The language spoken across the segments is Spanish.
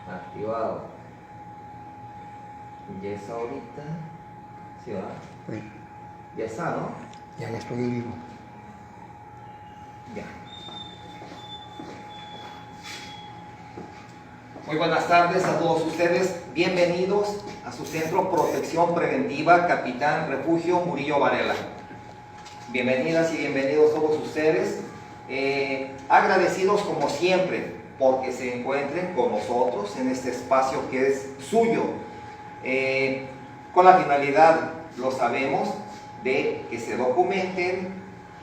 Activado. Ya está ahorita. ¿Sí va? Sí. Ya está, ¿no? Ya estoy vivo. Ya. Muy buenas tardes a todos ustedes. Bienvenidos a su centro Protección Preventiva Capitán Refugio Murillo Varela. Bienvenidas y bienvenidos todos ustedes. Agradecidos como siempre porque se encuentren con nosotros en este espacio que es suyo, con la finalidad, lo sabemos, de que se documenten,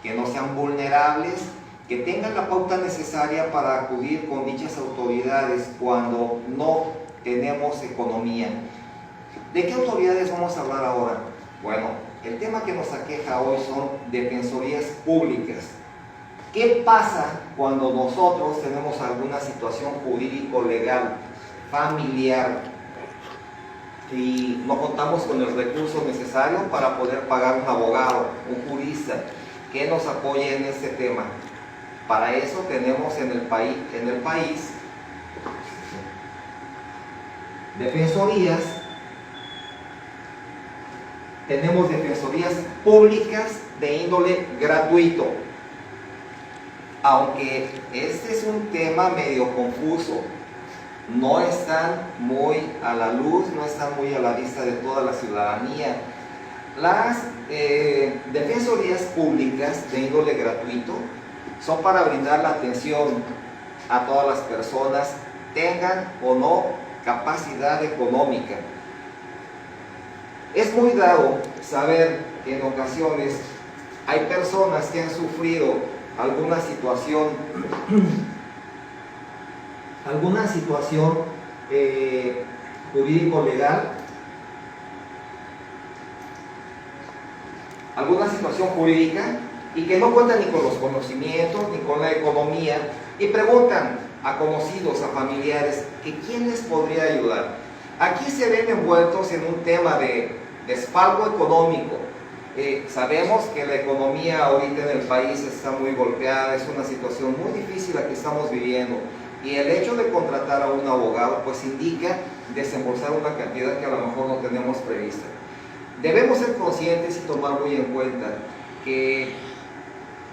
que no sean vulnerables, que tengan la pauta necesaria para acudir con dichas autoridades cuando no tenemos economía. ¿De qué autoridades vamos a hablar ahora? Bueno, el tema que nos aqueja hoy son defensorías públicas. ¿Qué pasa cuando nosotros tenemos alguna situación jurídico-legal, familiar, y no contamos con el recurso necesario para poder pagar un abogado, un jurista, que nos apoye en este tema? Para eso tenemos en el país defensorías, tenemos defensorías públicas de índole gratuito. Aunque este es un tema medio confuso, no están muy a la luz, no están muy a la vista de toda la ciudadanía. Las defensorías públicas de índole gratuito son para brindar la atención a todas las personas, tengan o no capacidad económica. Es muy dado saber que en ocasiones hay personas que han sufrido alguna situación jurídico-legal, alguna situación jurídica, y que no cuentan ni con los conocimientos ni con la economía, y preguntan a conocidos, a familiares, que quién les podría ayudar. Aquí se ven envueltos en un tema de desfalco económico. Sabemos que la economía ahorita en el país está muy golpeada, es una situación muy difícil la que estamos viviendo, y el hecho de contratar a un abogado pues indica desembolsar una cantidad que a lo mejor no tenemos prevista. Debemos ser conscientes y tomar muy en cuenta que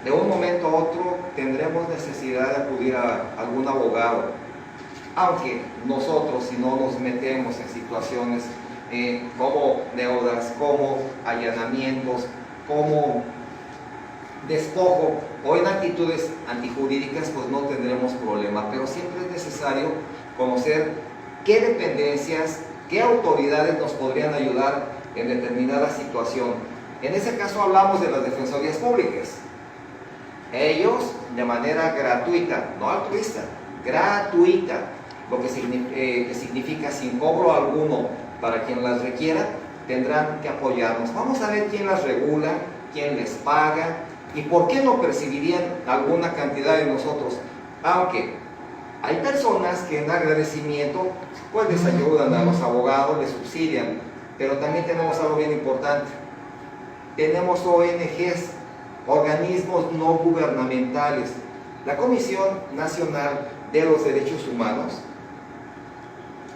de un momento a otro tendremos necesidad de acudir a algún abogado, aunque nosotros, si no nos metemos en situaciones como deudas, como allanamientos, como despojo o en actitudes antijurídicas, pues no tendremos problema. Pero siempre es necesario conocer qué dependencias, qué autoridades nos podrían ayudar en determinada situación. En ese caso hablamos de las defensorías públicas. Ellos de manera gratuita, no altruista, gratuita, lo que significa sin cobro alguno para quien las requiera, tendrán que apoyarnos. Vamos a ver quién las regula, quién les paga y por qué no percibirían alguna cantidad de nosotros. Aunque hay personas que en agradecimiento pues les ayudan a los abogados, les subsidian, pero también tenemos algo bien importante. Tenemos ONGs, organismos no gubernamentales. La Comisión Nacional de los Derechos Humanos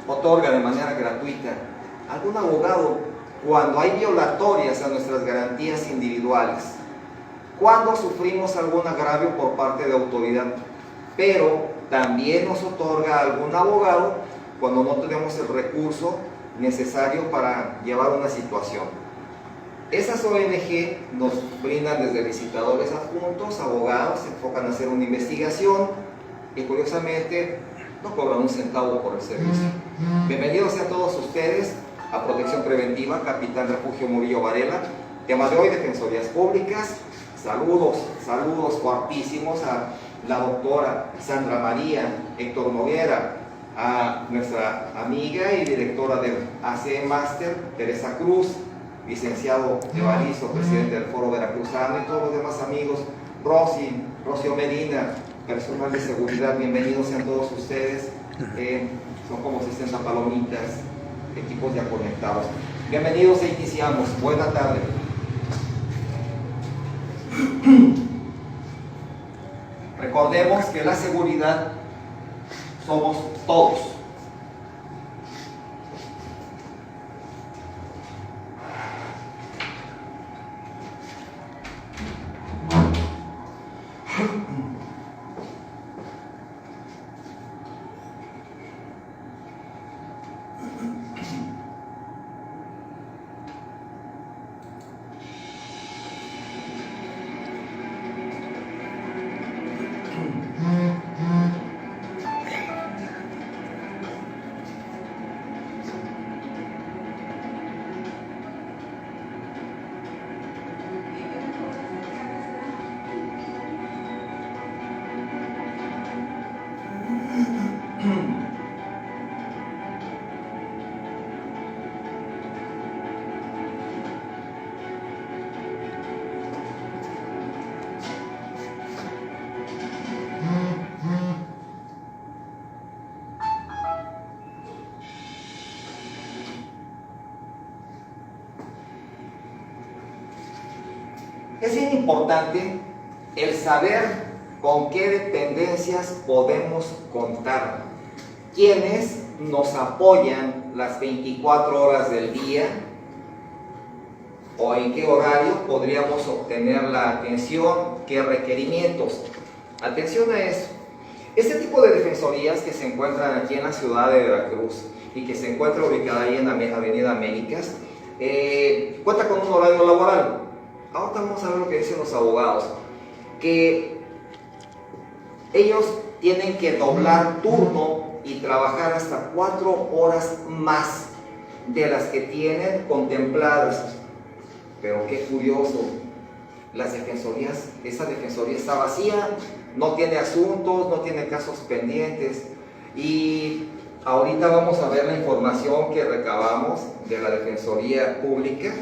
otorga de manera gratuita a algún abogado cuando hay violatorias a nuestras garantías individuales, cuando sufrimos algún agravio por parte de autoridad, pero también nos otorga algún abogado cuando no tenemos el recurso necesario para llevar una situación. Esas ONG nos brindan desde visitadores adjuntos, abogados, se enfocan a hacer una investigación y curiosamente no cobran un centavo por el servicio. Bienvenidos a todos ustedes a Protección Preventiva Capitán Refugio Murillo Varela. Tema de hoy, defensorías públicas. Saludos fuertísimos a la doctora Sandra María, Héctor Noguera, a nuestra amiga y directora del ACE Máster, Teresa Cruz, licenciado Evaristo, presidente del Foro Veracruzano, y todos los demás amigos, Rocío Medina, personal de seguridad. Bienvenidos sean todos ustedes. Son como 60 palomitas, equipos ya conectados. Bienvenidos e iniciamos. Buena tarde. Recordemos que la seguridad somos todos. Es bien importante el saber con qué dependencias podemos contar, quiénes nos apoyan las 24 horas del día o en qué horario podríamos obtener la atención, qué requerimientos. Atención a eso. Este tipo de defensorías que se encuentran aquí en la ciudad de Veracruz y que se encuentra ubicada ahí en la Avenida Américas, cuenta con un horario laboral. Ahora vamos a ver lo que dicen los abogados, que ellos tienen que doblar turno y trabajar hasta 4 horas más de las que tienen contempladas. Pero qué curioso, las defensorías, esa defensoría está vacía, no tiene asuntos, no tiene casos pendientes. Y ahorita vamos a ver la información que recabamos de la Defensoría Pública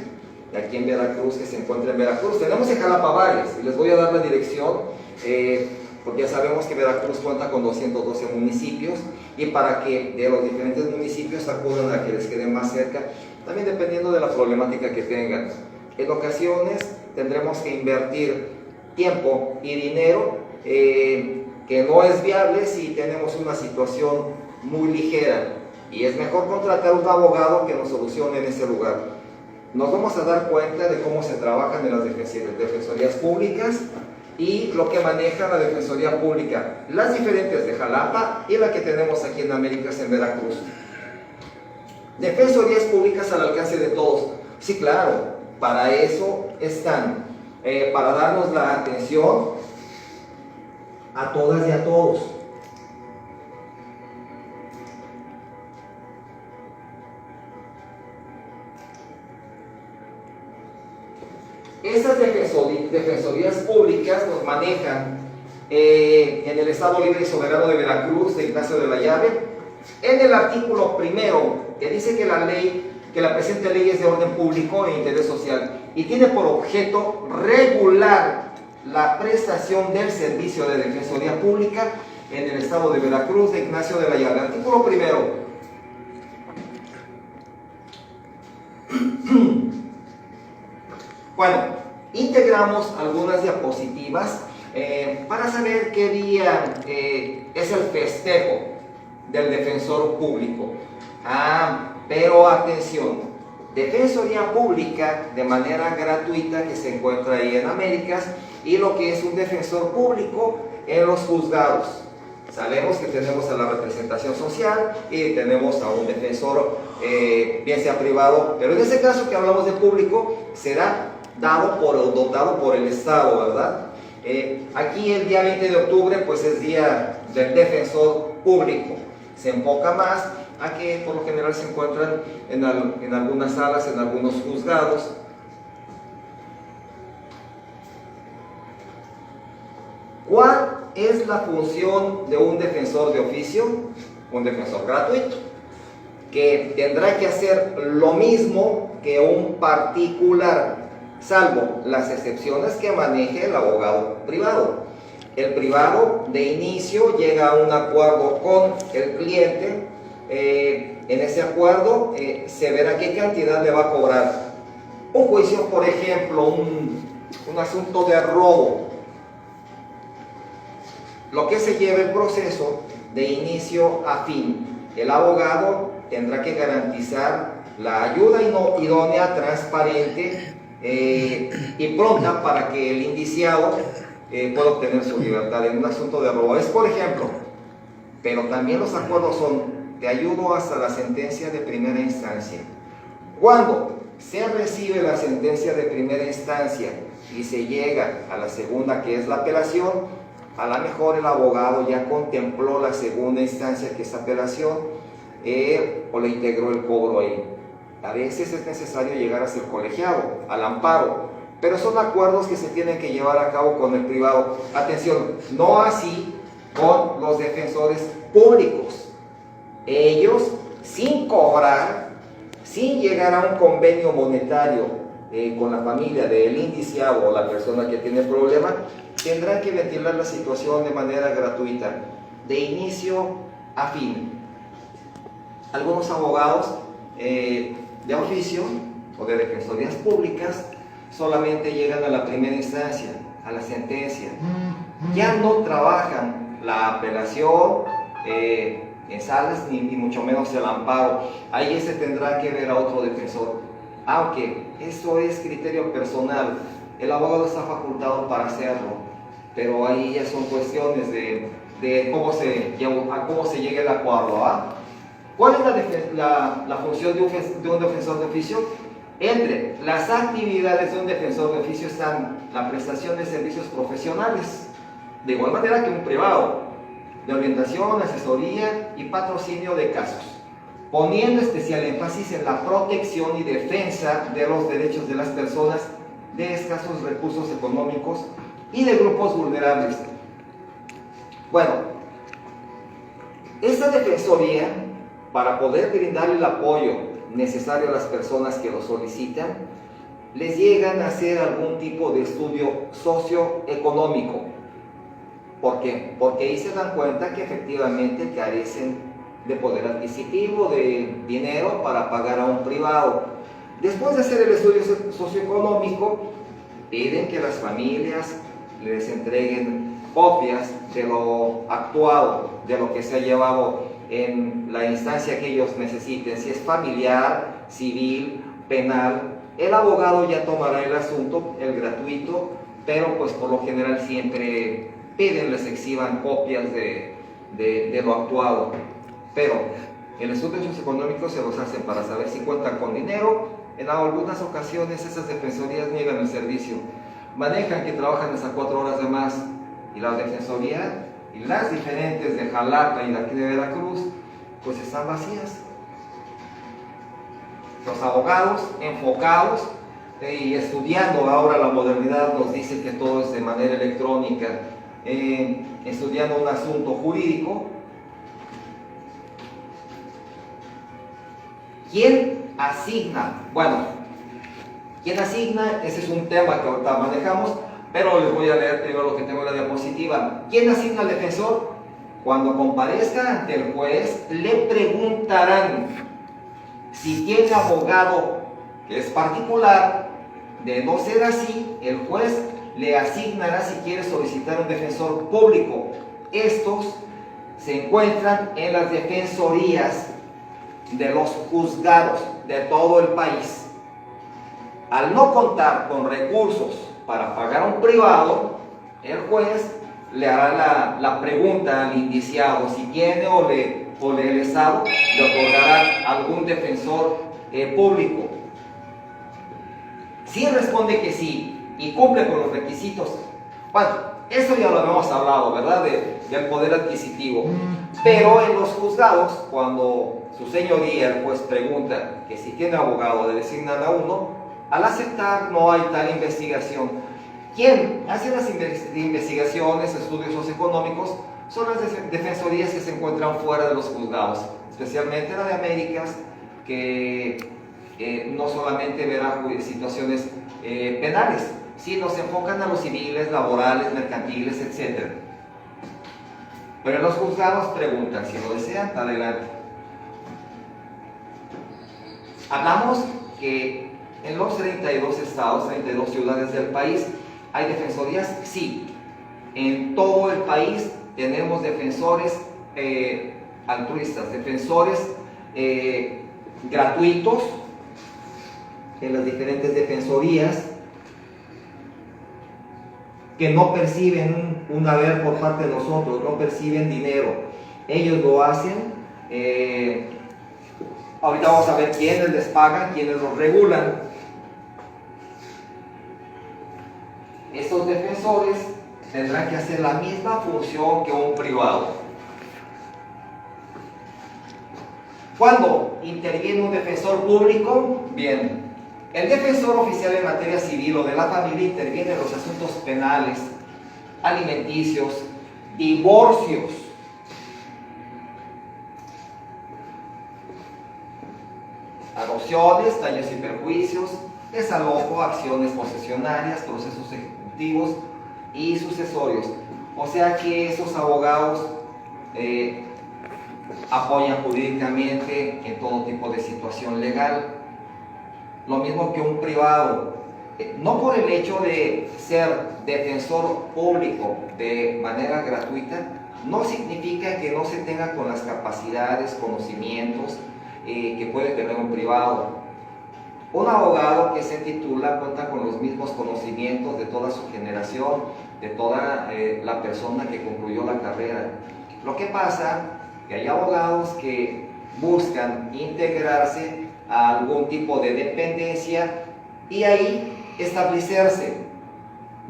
de aquí en Veracruz, que se encuentra en Veracruz. Tenemos en Jalapa varias, y les voy a dar la dirección, porque ya sabemos que Veracruz cuenta con 212 municipios, y para que de los diferentes municipios acudan a que les quede más cerca, también dependiendo de la problemática que tengan. En ocasiones tendremos que invertir tiempo y dinero que no es viable si tenemos una situación muy ligera, y es mejor contratar un abogado que nos solucione en ese lugar. Nos vamos a dar cuenta de cómo se trabajan en las defensorías públicas y lo que maneja la Defensoría Pública, las diferentes de Jalapa y la que tenemos aquí en Américas, en Veracruz. Defensorías públicas al alcance de todos. Sí, claro, para eso están, para darnos la atención a todas y a todos. Estas defensorías públicas nos manejan en el Estado Libre y Soberano de Veracruz, de Ignacio de la Llave, en el artículo primero, que dice que la presente ley es de orden público e interés social y tiene por objeto regular la prestación del servicio de defensoría pública en el Estado de Veracruz, de Ignacio de la Llave. Artículo primero. Bueno, integramos algunas diapositivas para saber qué día es el festejo del defensor público. Pero atención, Defensoría Pública de manera gratuita que se encuentra ahí en Américas, y lo que es un defensor público en los juzgados. Sabemos que tenemos a la representación social y tenemos a un defensor, bien sea privado, pero en este caso que hablamos de público, será dotado por el Estado, ¿verdad? Aquí el día 20 de octubre pues es día del defensor público. Se enfoca más a que por lo general se encuentran en algunas salas, en algunos juzgados. ¿Cuál es la función de un defensor de oficio? Un defensor gratuito, que tendrá que hacer lo mismo que un particular, salvo las excepciones que maneje el abogado privado. El privado de inicio llega a un acuerdo con el cliente. En ese acuerdo se verá qué cantidad le va a cobrar. Un juicio, por ejemplo, un asunto de robo, lo que se lleva el proceso de inicio a fin. El abogado tendrá que garantizar la ayuda idónea, transparente y pronta para que el indiciado pueda obtener su libertad en un asunto de robo. Es por ejemplo, pero también los acuerdos son: te ayudo hasta la sentencia de primera instancia. Cuando se recibe la sentencia de primera instancia y se llega a la segunda, que es la apelación, a lo mejor el abogado ya contempló la segunda instancia, que es apelación, o le integró el cobro ahí. A veces es necesario llegar a ser colegiado, al amparo, pero son acuerdos que se tienen que llevar a cabo con el privado. Atención, no así con los defensores públicos. Ellos, sin cobrar, sin llegar a un convenio monetario con la familia del indiciado o la persona que tiene el problema, tendrán que ventilar la situación de manera gratuita, de inicio a fin. Algunos abogados de oficio o de defensorías públicas solamente llegan a la primera instancia, a la sentencia. Ya no trabajan la apelación en salas, ni mucho menos el amparo. Ahí se tendrá que ver a otro defensor. Aunque eso es criterio personal, el abogado está facultado para hacerlo, pero ahí ya son cuestiones de cómo se llegue al acuerdo. ¿Cuál es la función de un defensor de oficio? Entre las actividades de un defensor de oficio están la prestación de servicios profesionales, de igual manera que un privado, de orientación, asesoría y patrocinio de casos, poniendo especial énfasis en la protección y defensa de los derechos de las personas de escasos recursos económicos y de grupos vulnerables. Bueno, esta defensoría, para poder brindarle el apoyo necesario a las personas que lo solicitan, les llegan a hacer algún tipo de estudio socioeconómico. ¿Por qué? Porque ahí se dan cuenta que efectivamente carecen de poder adquisitivo, de dinero para pagar a un privado. Después de hacer el estudio socioeconómico, piden que las familias les entreguen copias de lo actuado, de lo que se ha llevado en la instancia que ellos necesiten, si es familiar, civil, penal. El abogado ya tomará el asunto, el gratuito, pero pues por lo general siempre piden les exhiban copias de lo actuado. Pero el estudio socioeconómico se los hacen para saber si cuentan con dinero. En algunas ocasiones esas defensorías niegan el servicio, manejan que trabajan hasta 4 horas de más, y la defensoría y las diferentes de Jalapa y de aquí de Veracruz pues están vacías. Los abogados enfocados y estudiando ahora la modernidad, nos dicen que todo es de manera electrónica, estudiando un asunto jurídico. ¿Quién asigna? Bueno, ¿quién asigna? Ese es un tema que ahorita manejamos, pero les voy a leer primero lo que tengo en la diapositiva. ¿Quién asigna al defensor? Cuando comparezca ante el juez, le preguntarán si tiene abogado que es particular. De no ser así, el juez le asignará si quiere solicitar un defensor público. Estos se encuentran en las defensorías de los juzgados de todo el país. Al no contar con recursos para pagar a un privado, el juez le hará la pregunta al indiciado si tiene o el Estado le otorgará algún defensor público. Si responde que sí y cumple con los requisitos, bueno, eso ya lo habíamos hablado, ¿verdad? Del poder adquisitivo. Pero en los juzgados, cuando su señoría, el juez, pregunta que si tiene abogado, le designan a uno, al aceptar no hay tal investigación. ¿Quién hace las investigaciones, estudios socioeconómicos? Son las defensorías que se encuentran fuera de los juzgados, especialmente la de Américas, que no solamente verá situaciones penales, sino se enfocan a los civiles, laborales, mercantiles, etc. Pero en los juzgados preguntan, si lo desean, adelante. Hablamos que en los 32 estados, 32 ciudades del país, ¿hay defensorías? Sí. En todo el país tenemos defensores altruistas, defensores gratuitos en las diferentes defensorías, que no perciben un haber por parte de nosotros, no perciben dinero. Ellos lo hacen. Ahorita vamos a ver quiénes les pagan, quiénes los regulan. Estos defensores tendrán que hacer la misma función que un privado. ¿Cuándo interviene un defensor público? Bien, el defensor oficial en materia civil o de la familia interviene en los asuntos penales, alimenticios, divorcios, adopciones, daños y perjuicios, desalojo, acciones posesionarias, procesos ejecutivos y sucesorios. O sea que esos abogados apoyan jurídicamente en todo tipo de situación legal. Lo mismo que un privado. no por el hecho de ser defensor público de manera gratuita, no significa que no se tenga con las capacidades, conocimientos que puede tener un privado. Un abogado que se titula cuenta con los mismos conocimientos de toda su generación, de toda la persona que concluyó la carrera. Lo que pasa es que hay abogados que buscan integrarse a algún tipo de dependencia y ahí establecerse,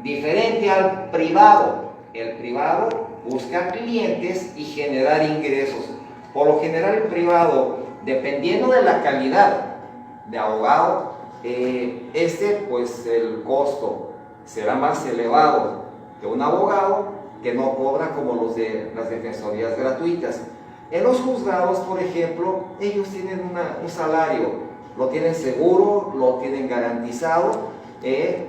diferente al privado. El privado busca clientes y generar ingresos. Por lo general el privado, dependiendo de la calidad de abogado, pues el costo será más elevado que un abogado que no cobra como los de las defensorías gratuitas. En los juzgados, por ejemplo, ellos tienen un salario, lo tienen seguro, lo tienen garantizado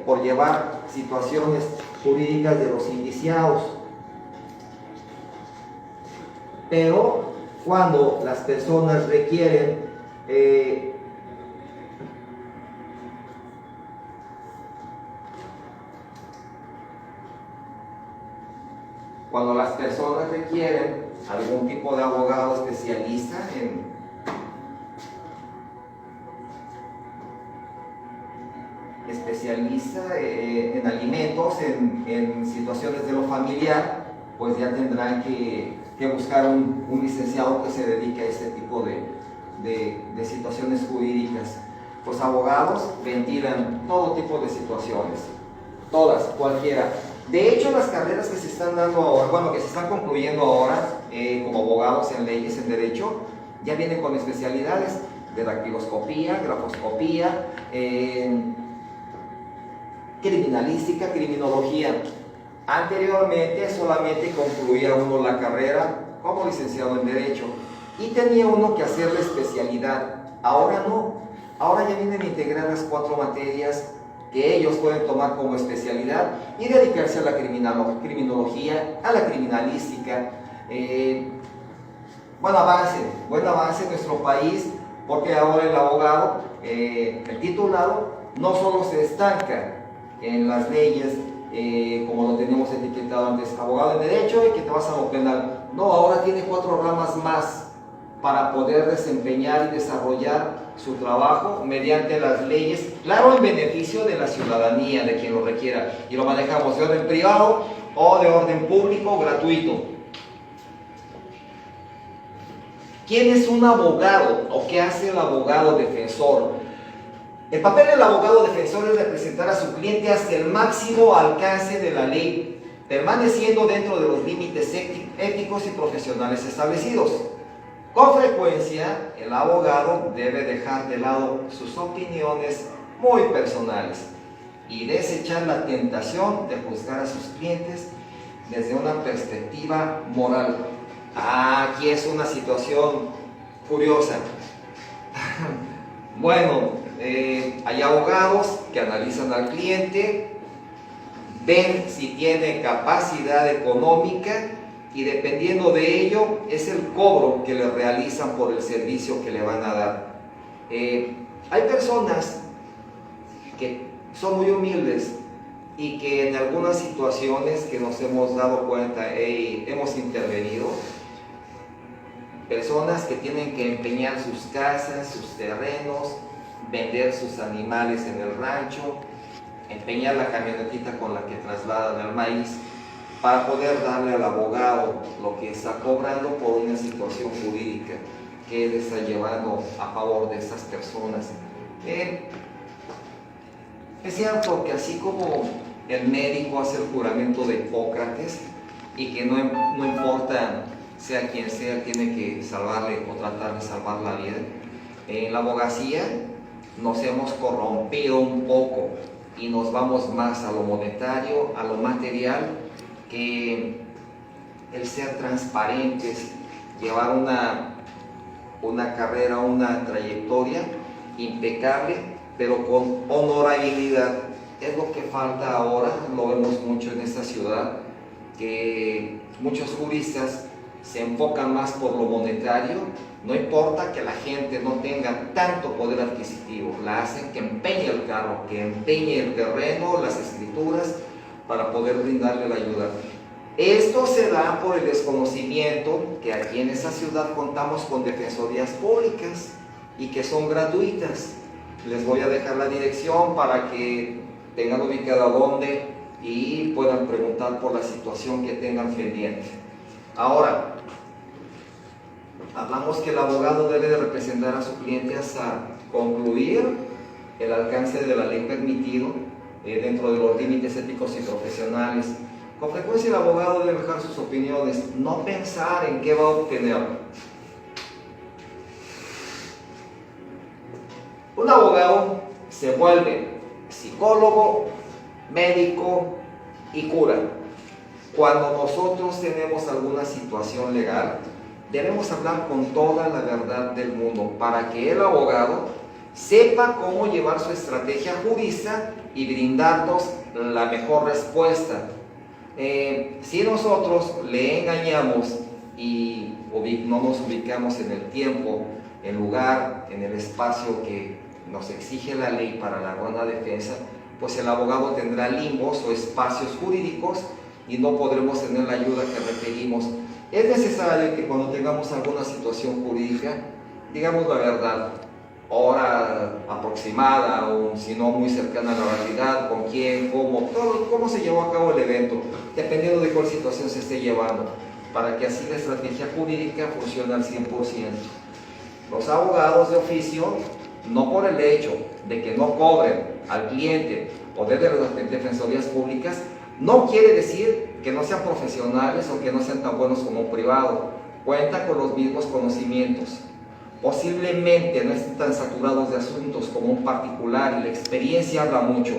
por llevar situaciones jurídicas de los indiciados. Pero cuando las personas requieren algún tipo de abogado especialista en alimentos, en situaciones de lo familiar, pues ya tendrán que buscar un licenciado que se dedique a este tipo de situaciones jurídicas. Los abogados ventilan todo tipo de situaciones, todas, cualquiera. De hecho, las carreras que se están dando ahora, que se están concluyendo ahora como abogados en leyes, en derecho, ya vienen con especialidades de dactiloscopía, grafoscopía, criminalística, criminología. Anteriormente solamente concluía uno la carrera como licenciado en derecho y tenía uno que hacer la especialidad. Ahora no, ahora ya vienen integradas 4 materias que ellos pueden tomar como especialidad y dedicarse a la criminología, a la criminalística. Buen avance en nuestro país, porque ahora el abogado, el titulado, no solo se estanca en las leyes, como lo teníamos etiquetado antes, abogado en derecho y que te vas a lo penal. No, ahora tiene 4 ramas más para poder desempeñar y desarrollar su trabajo mediante las leyes, claro, en beneficio de la ciudadanía, de quien lo requiera, y lo manejamos de orden privado o de orden público gratuito. ¿Quién es un abogado o qué hace el abogado defensor? El papel del abogado defensor es representar a su cliente hasta el máximo alcance de la ley, permaneciendo dentro de los límites éticos y profesionales establecidos. Con frecuencia, el abogado debe dejar de lado sus opiniones muy personales y desechar la tentación de juzgar a sus clientes desde una perspectiva moral. Aquí es una situación curiosa. Bueno, hay abogados que analizan al cliente, ven si tiene capacidad económica y dependiendo de ello es el cobro que le realizan por el servicio que le van a dar. Hay personas que son muy humildes y que en algunas situaciones que nos hemos dado cuenta hemos intervenido, personas que tienen que empeñar sus casas, sus terrenos, vender sus animales en el rancho, empeñar la camionetita con la que trasladan el maíz para poder darle al abogado lo que está cobrando por una situación jurídica que él está llevando a favor de esas personas. Es cierto que así como el médico hace el juramento de Hipócrates y que no importa sea quien sea, tiene que salvarle o tratar de salvar la vida, en la abogacía nos hemos corrompido un poco y nos vamos más a lo monetario, a lo material, que el ser transparentes, llevar una carrera, una trayectoria impecable, pero con honorabilidad. Es lo que falta ahora, lo vemos mucho en esta ciudad, que muchos juristas se enfocan más por lo monetario, no importa que la gente no tenga tanto poder adquisitivo, la hacen que empeñe el carro, que empeñe el terreno, las escrituras, para poder brindarle la ayuda. Esto se da por el desconocimiento que aquí en esa ciudad contamos con defensorías públicas y que son gratuitas. Les voy a dejar la dirección para que tengan ubicado dónde y puedan preguntar por la situación que tengan pendiente. Ahora, hablamos que el abogado debe de representar a su cliente hasta concluir el alcance de la ley permitido dentro de los límites éticos y profesionales. Con frecuencia el abogado debe dejar sus opiniones, no pensar en qué va a obtener. Un abogado se vuelve psicólogo, médico y cura. Cuando nosotros tenemos alguna situación legal, debemos hablar con toda la verdad del mundo para que el abogado sepa cómo llevar su estrategia jurista y brindarnos la mejor respuesta. Si nosotros le engañamos y no nos ubicamos en el tiempo, en lugar, en el espacio que nos exige la ley para la buena defensa, pues el abogado tendrá limbos o espacios jurídicos y no podremos tener la ayuda que requerimos. Es necesario que cuando tengamos alguna situación jurídica, digamos la verdad, hora aproximada o si no muy cercana a la realidad, con quién, cómo se llevó a cabo el evento, dependiendo de cuál situación se esté llevando, para que así la estrategia jurídica funcione al 100%. Los abogados de oficio, no por el hecho de que no cobren al cliente o de las defensorías públicas, no quiere decir que no sean profesionales o que no sean tan buenos como un privado. Cuentan con los mismos conocimientos. Posiblemente no estén tan saturados de asuntos como un particular y la experiencia habla mucho.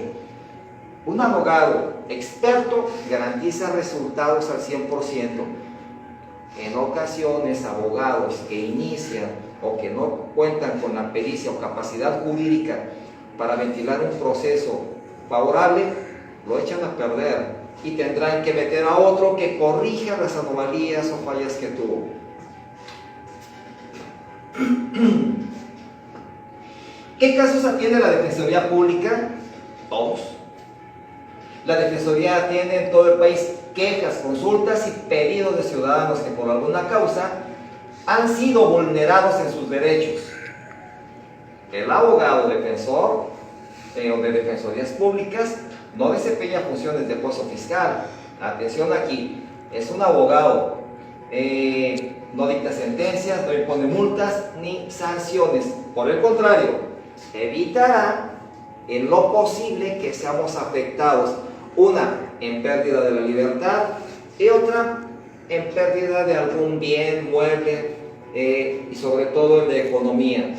Un abogado experto garantiza resultados al 100%. En ocasiones, abogados que inician o que no cuentan con la pericia o capacidad jurídica para ventilar un proceso favorable, lo echan a perder y tendrán que meter a otro que corrija las anomalías o fallas que tuvo. ¿Qué casos atiende la Defensoría Pública? Todos. La Defensoría atiende en todo el país quejas, consultas y pedidos de ciudadanos que por alguna causa han sido vulnerados en sus derechos. El abogado defensor o de defensorías públicas no desempeña funciones de juez o fiscal. Atención aquí, es un abogado, no dicta sentencias, no impone multas ni sanciones. Por el contrario, evitará en lo posible que seamos afectados, una en pérdida de la libertad y otra en pérdida de algún bien, mueble y sobre todo en la economía.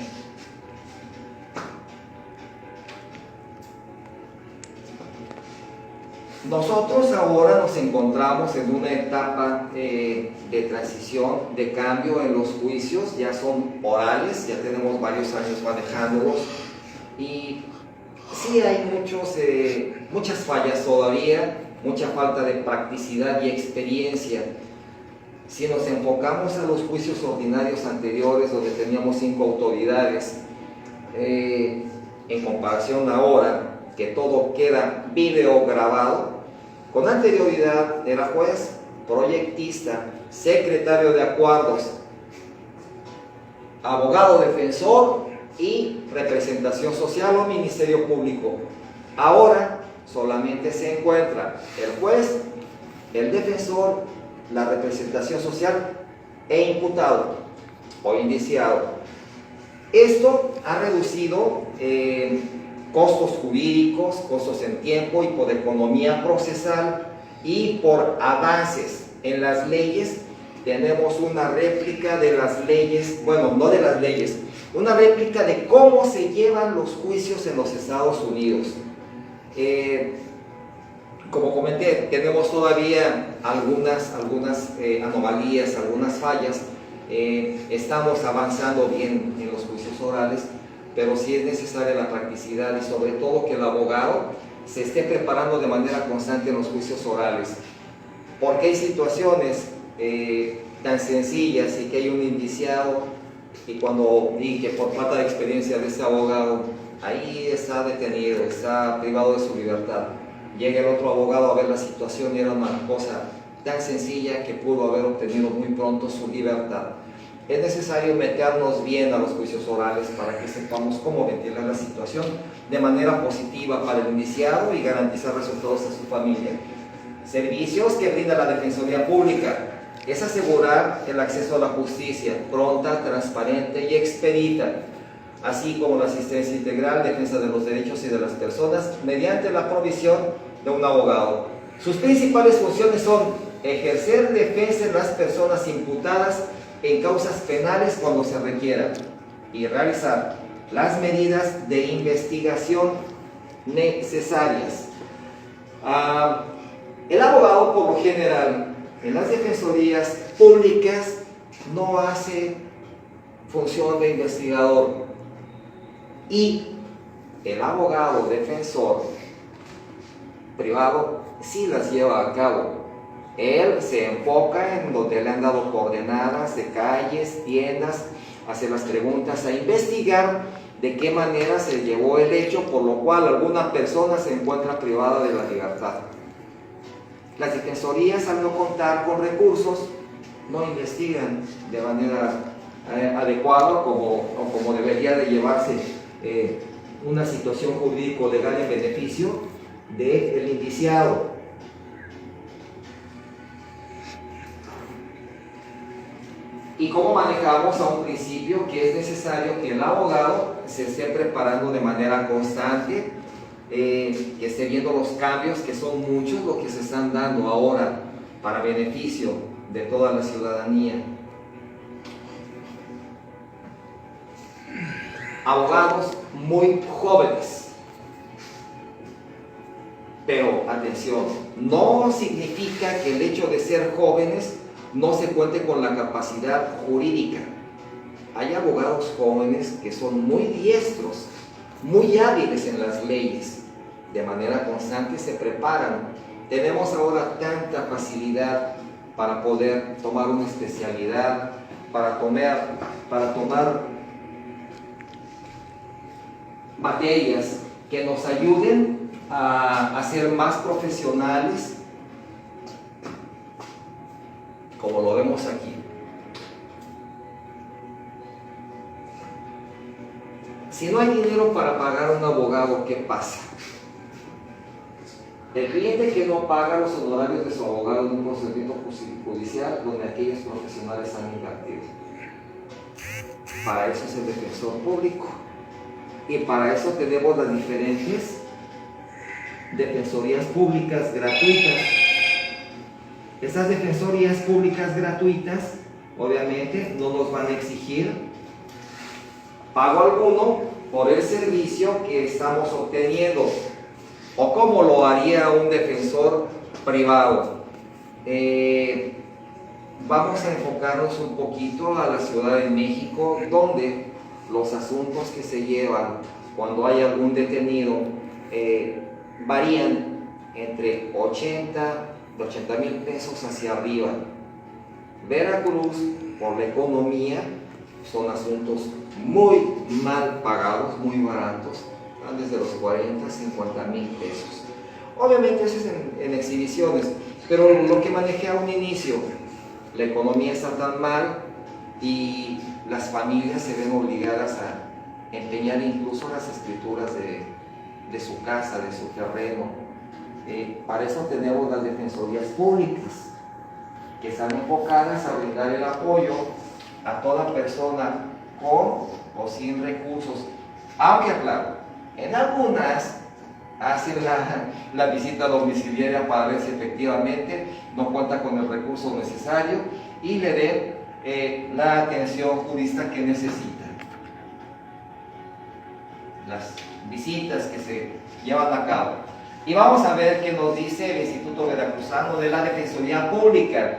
Nosotros ahora nos encontramos en una etapa de transición, de cambio en los juicios, ya son orales, ya tenemos varios años manejándolos y sí hay muchas fallas todavía, mucha falta de practicidad y experiencia. Si nos enfocamos a los juicios ordinarios anteriores donde teníamos 5 autoridades, en comparación ahora que todo queda video grabado, con anterioridad era juez, proyectista, secretario de acuerdos, abogado defensor y representación social o ministerio público. Ahora solamente se encuentra el juez, el defensor, la representación social e imputado o indiciado. Esto ha reducido costos jurídicos, costos en tiempo y por economía procesal y por avances en las leyes. Tenemos una réplica de las leyes, bueno, no de las leyes, una réplica de cómo se llevan los juicios en los Estados Unidos. Como comenté, tenemos todavía algunas anomalías, algunas fallas. Estamos avanzando bien en los juicios orales, pero sí es necesaria la practicidad y sobre todo que el abogado se esté preparando de manera constante en los juicios orales, porque hay situaciones tan sencillas y que hay un indiciado y que por falta de experiencia de ese abogado ahí está detenido, está privado de su libertad. Llega el otro abogado a ver la situación y era una cosa tan sencilla que pudo haber obtenido muy pronto su libertad. Es necesario meternos bien a los juicios orales para que sepamos cómo ventilar la situación de manera positiva para el indiciado y garantizar resultados a su familia. Servicios que brinda la Defensoría Pública es asegurar el acceso a la justicia pronta, transparente y expedita, así como la asistencia integral, defensa de los derechos y de las personas mediante la provisión de un abogado. Sus principales funciones son ejercer defensa de las personas imputadas en causas penales cuando se requiera y realizar las medidas de investigación necesarias. El abogado, por lo general, en las defensorías públicas no hace función de investigador, y el abogado defensor privado sí las lleva a cabo. Él se enfoca en donde le han dado coordenadas de calles, tiendas, hace las preguntas, a investigar de qué manera se llevó el hecho por lo cual alguna persona se encuentra privada de la libertad. Las defensorías, al no contar con recursos, no investigan de manera adecuada como debería de llevarse una situación jurídico-legal en beneficio del indiciado. Y cómo manejamos a un principio que es necesario que el abogado se esté preparando de manera constante, que esté viendo los cambios, que son muchos los que se están dando ahora para beneficio de toda la ciudadanía. Abogados muy jóvenes, pero atención, no significa que el hecho de ser jóvenes no se cuente con la capacidad jurídica. Hay abogados jóvenes que son muy diestros, muy hábiles en las leyes, de manera constante se preparan. Tenemos ahora tanta facilidad para poder tomar una especialidad, para tomar materias que nos ayuden a ser más profesionales, como lo vemos aquí. Si no hay dinero para pagar a un abogado, ¿qué pasa? El cliente que no paga los honorarios de su abogado en un procedimiento judicial donde aquellos profesionales han invertido. Para eso es el defensor público. Y para eso tenemos las diferentes defensorías públicas gratuitas. Estas defensorías públicas gratuitas, obviamente, no nos van a exigir pago alguno por el servicio que estamos obteniendo, o como lo haría un defensor privado. Vamos a enfocarnos un poquito a la Ciudad de México, donde los asuntos que se llevan cuando hay algún detenido varían entre 80,000 pesos hacia arriba. Veracruz, por la economía, son asuntos muy mal pagados, muy baratos, van desde los 40 a 50,000 pesos. Obviamente eso es en exhibiciones, pero lo que manejé a un inicio, la economía está tan mal y las familias se ven obligadas a empeñar incluso las escrituras de su casa, de su terreno. Para eso tenemos las defensorías públicas, que están enfocadas a brindar el apoyo a toda persona con o sin recursos, aunque claro, en algunas hacen la visita domiciliaria para ver si efectivamente no cuenta con el recurso necesario y le den la atención jurista que necesita. Las visitas que se llevan a cabo. Y vamos a ver qué nos dice el Instituto Veracruzano de la Defensoría Pública.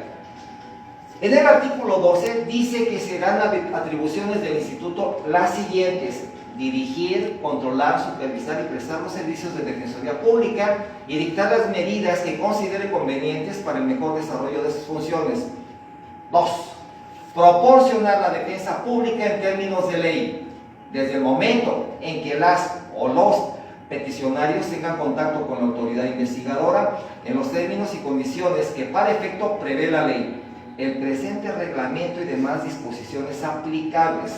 En el artículo 12 dice que serán atribuciones del instituto las siguientes: dirigir, controlar, supervisar y prestar los servicios de defensoría pública y dictar las medidas que considere convenientes para el mejor desarrollo de sus funciones. 2. proporcionar la defensa pública en términos de ley, desde el momento en que las o los peticionarios tengan contacto con la autoridad investigadora en los términos y condiciones que para efecto prevé la ley, el presente reglamento y demás disposiciones aplicables.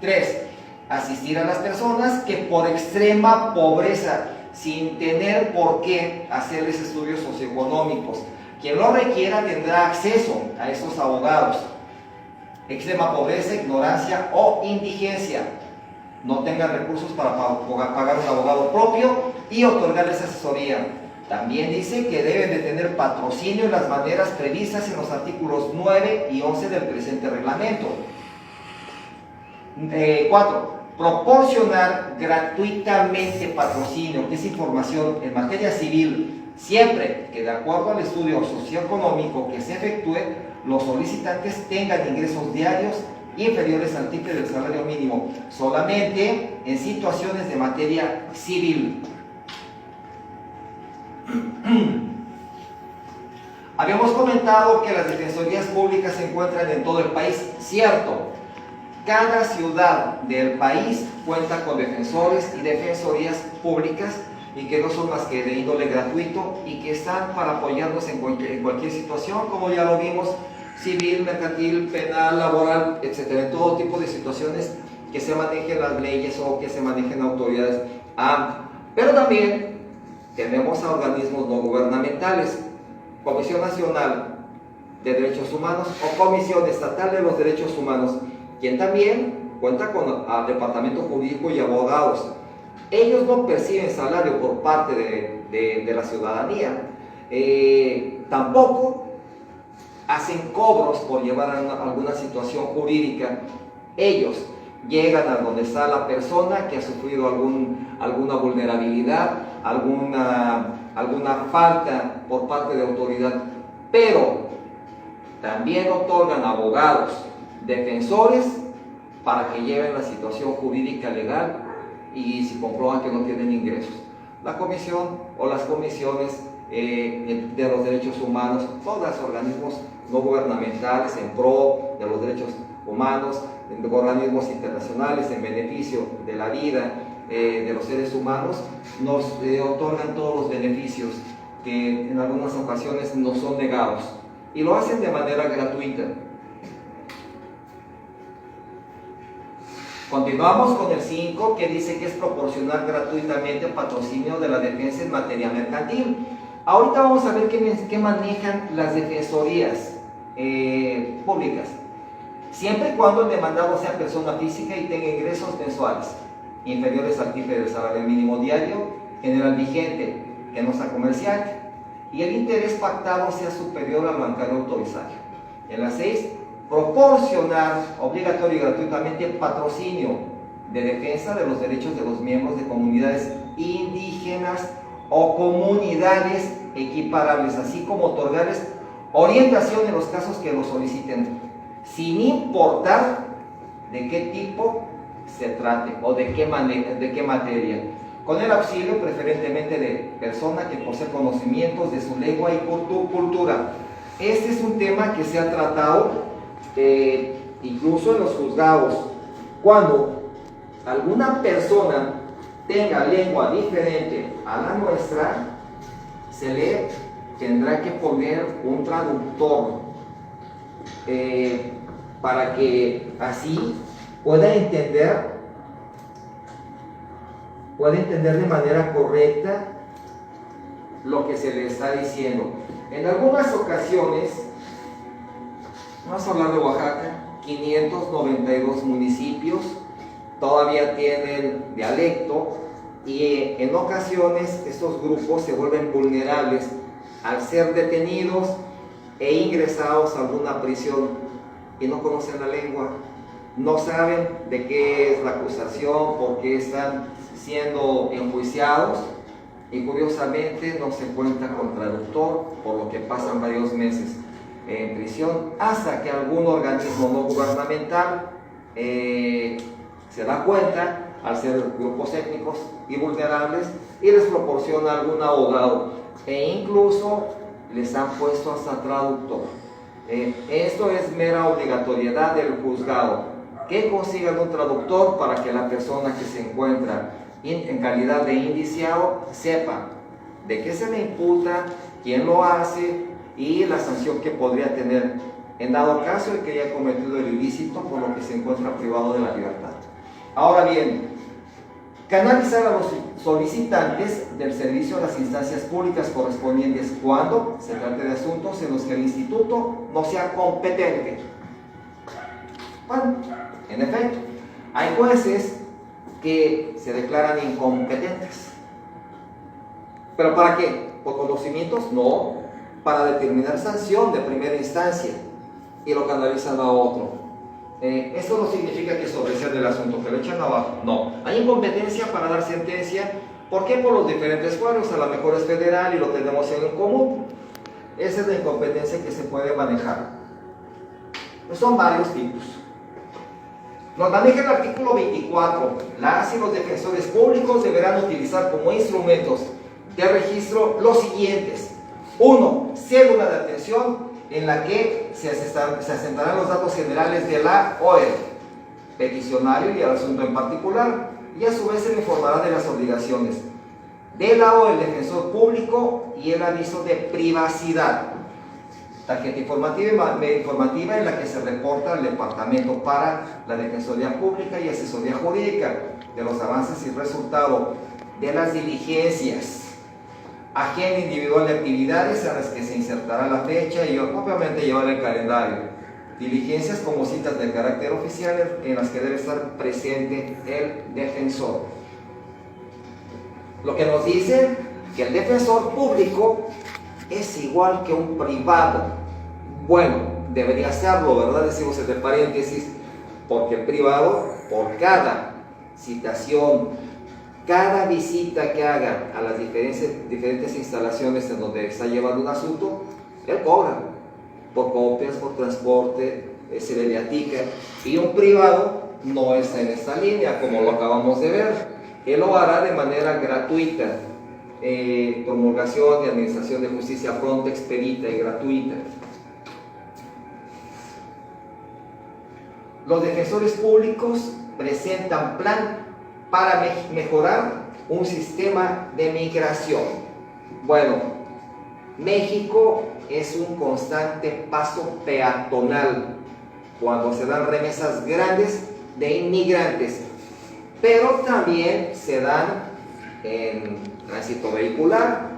3. Asistir a las personas que por extrema pobreza, sin tener por qué hacerles estudios socioeconómicos, quien lo requiera tendrá acceso a esos abogados. Extrema pobreza, ignorancia o indigencia, no tengan recursos para pagar un abogado propio y otorgarles asesoría. También dice que deben de tener patrocinio en las maneras previstas en los artículos 9 y 11 del presente reglamento. 4. Proporcionar gratuitamente patrocinio, que es información en materia civil, siempre que de acuerdo al estudio socioeconómico que se efectúe, los solicitantes tengan ingresos diarios inferiores al triple del salario mínimo, solamente en situaciones de materia civil. Habíamos comentado que las defensorías públicas se encuentran en todo el país, cierto. Cada ciudad del país cuenta con defensores y defensorías públicas y que no son más que de índole gratuito y que están para apoyarnos en cualquier situación, como ya lo vimos, civil, mercantil, penal, laboral, etcétera, en todo tipo de situaciones que se manejen las leyes o que se manejen autoridades. Pero también tenemos a organismos no gubernamentales, Comisión Nacional de Derechos Humanos o Comisión Estatal de los Derechos Humanos, quien también cuenta con el departamento jurídico y abogados. Ellos no perciben salario por parte de la ciudadanía, tampoco hacen cobros por llevar alguna situación jurídica. Ellos llegan a donde está la persona que ha sufrido alguna vulnerabilidad, alguna falta por parte de autoridad, pero también otorgan abogados, defensores, para que lleven la situación jurídica legal y si comprueban que no tienen ingresos. La comisión o las comisiones de los derechos humanos, todos los organismos no gubernamentales en pro de los derechos humanos, organismos internacionales en beneficio de la vida de los seres humanos, nos otorgan todos los beneficios que en algunas ocasiones nos son negados y lo hacen de manera gratuita. Continuamos con el 5, que dice que es proporcionar gratuitamente patrocinio de la defensa en materia mercantil. Ahorita vamos a ver qué manejan las defensorías públicas. Siempre y cuando el demandado sea persona física y tenga ingresos mensuales inferiores al triple del salario mínimo diario general vigente, que no sea comercial, y el interés pactado sea superior al bancario autorizado. En la 6, proporcionar obligatorio y gratuitamente patrocinio de defensa de los derechos de los miembros de comunidades indígenas o comunidades equiparables, así como otorgarles orientación en los casos que lo soliciten, sin importar de qué tipo se trate o de qué materia, con el auxilio preferentemente de persona que posee conocimientos de su lengua y cultura. Este es un tema que se ha tratado incluso en los juzgados. Cuando alguna persona tenga lengua diferente a la nuestra, se le tendrá que poner un traductor para que así pueda entender de manera correcta lo que se le está diciendo. En algunas ocasiones, vamos a hablar de Oaxaca, 592 municipios todavía tienen dialecto y en ocasiones estos grupos se vuelven vulnerables al ser detenidos e ingresados a alguna prisión y no conocen la lengua, no saben de qué es la acusación, por qué están siendo enjuiciados y curiosamente no se cuenta con traductor, por lo que pasan varios meses en prisión hasta que algún organismo no gubernamental se da cuenta al ser grupos étnicos y vulnerables y les proporciona algún abogado e incluso les han puesto hasta traductor. Esto es mera obligatoriedad del juzgado, que consigan un traductor para que la persona que se encuentra en calidad de indiciado sepa de qué se le imputa, quién lo hace y la sanción que podría tener en dado caso de que haya cometido el ilícito por lo que se encuentra privado de la libertad. Ahora bien, canalizar a los solicitantes del servicio a las instancias públicas correspondientes cuando se trate de asuntos en los que el instituto no sea competente. Bueno, en efecto, hay jueces que se declaran incompetentes. ¿Pero para qué? ¿Por conocimientos? No, para determinar sanción de primera instancia y lo canalizan a otro. Esto no significa que sobresean el asunto, que lo echan abajo. No, hay incompetencia para dar sentencia. ¿Por qué? Por los diferentes fueros. A lo mejor es federal y lo tenemos en común. Esa es la incompetencia que se puede manejar. Son varios tipos. Nos maneja el artículo 24. Las y los defensores públicos deberán utilizar como instrumentos de registro los siguientes. 1. Cédula de atención en la que se asentarán los datos generales de la o el peticionario y el asunto en particular, y a su vez se le informará de las obligaciones de la o el defensor público y el aviso de privacidad. Tarjeta informativa en la que se reporta al Departamento para la Defensoría Pública y Asesoría Jurídica de los avances y resultados de las diligencias. Agenda individual de actividades a las que se insertará la fecha y obviamente llevar el calendario. Diligencias como citas de carácter oficial en las que debe estar presente el defensor. Lo que nos dice que el defensor público es igual que un privado. Bueno, debería serlo, ¿verdad? Decimos entre paréntesis, porque el privado, por cada citación, cada visita que haga a las diferentes instalaciones en donde está llevando un asunto, él cobra por copias, por transporte, se le viatica. Y un privado no está en esta línea, como lo acabamos de ver. Él lo hará de manera gratuita. Promulgación y administración de justicia pronta, expedita y gratuita. Los defensores públicos presentan plan para mejorar un sistema de migración. Bueno, México es un constante paso peatonal cuando se dan remesas grandes de inmigrantes, pero también se dan en tránsito vehicular,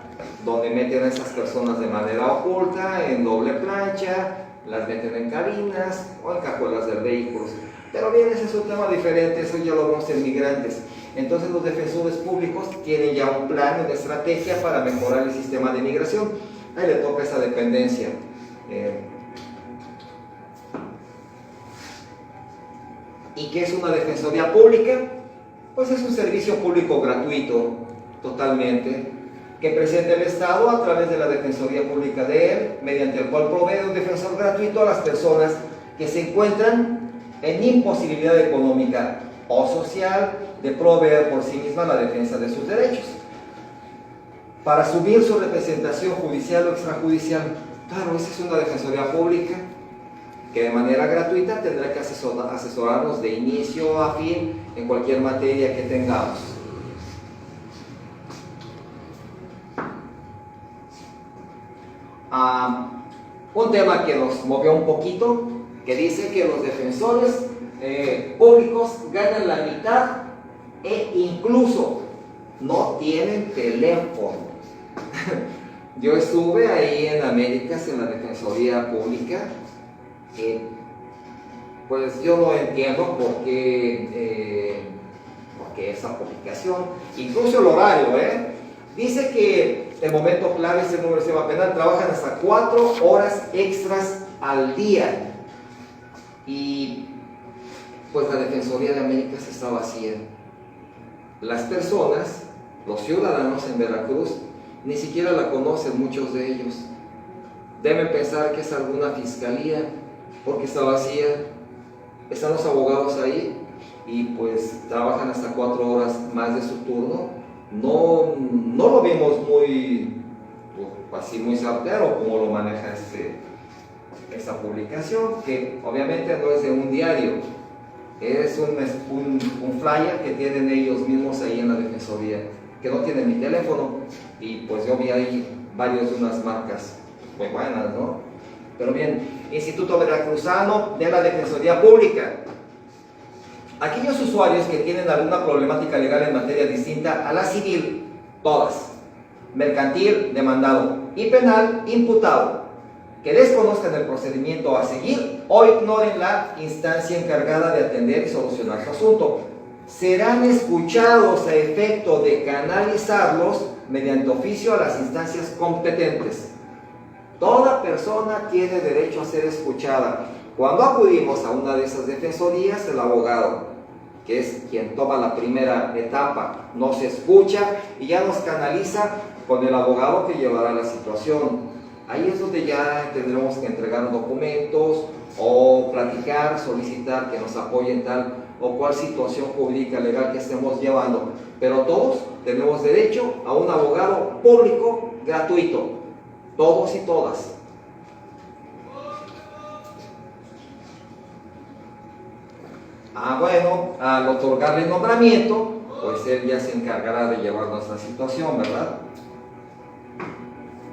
donde meten a esas personas de manera oculta, en doble plancha, las meten en cabinas o en cajuelas de vehículos. Pero bien, ese es un tema diferente, eso ya lo vemos en migrantes. Entonces los defensores públicos tienen ya un plan, una estrategia para mejorar el sistema de migración. Ahí le toca esa dependencia. ¿Y qué es una defensoría pública? Pues es un servicio público gratuito, totalmente, que presenta el Estado a través de la Defensoría Pública de él, mediante el cual provee un defensor gratuito a las personas que se encuentran en imposibilidad económica o social de proveer por sí misma la defensa de sus derechos, para asumir su representación judicial o extrajudicial. Claro, esa es una defensoría pública que de manera gratuita tendrá que asesorarnos de inicio a fin en cualquier materia que tengamos. Un tema que nos movió un poquito, que dice que los defensores públicos ganan la mitad e incluso no tienen teléfono. Yo estuve ahí en Américas, en la Defensoría Pública, pues yo no entiendo por qué esa publicación, incluso el horario, dice que el momento clave es el número de sistema penal, trabajan hasta 4 horas extras al día, y pues la Defensoría de Américas está vacía. Las personas, los ciudadanos en Veracruz, ni siquiera la conocen, muchos de ellos. Deben pensar que es alguna fiscalía, porque está vacía. Están los abogados ahí y pues trabajan hasta 4 horas más de su turno. No lo vemos muy, así muy certero como lo maneja esa publicación, que obviamente no es de un diario, es un flyer que tienen ellos mismos ahí en la Defensoría, que no tienen mi teléfono, y pues yo vi ahí varios de unas marcas muy buenas, ¿no? Pero bien, Instituto Veracruzano de la Defensoría Pública. Aquellos usuarios que tienen alguna problemática legal en materia distinta a la civil, todas, mercantil, demandado, y penal, imputado, que desconozcan el procedimiento a seguir o ignoren la instancia encargada de atender y solucionar su asunto, serán escuchados a efecto de canalizarlos mediante oficio a las instancias competentes. Toda persona tiene derecho a ser escuchada. Cuando acudimos a una de esas defensorías, el abogado, que es quien toma la primera etapa, nos escucha y ya nos canaliza con el abogado que llevará la situación. Ahí es donde ya tendremos que entregar documentos o platicar, solicitar que nos apoyen tal o cual situación jurídica legal que estemos llevando. Pero todos tenemos derecho a un abogado público gratuito, todos y todas. Bueno, al otorgarle el nombramiento, pues él ya se encargará de llevar nuestra situación, ¿verdad?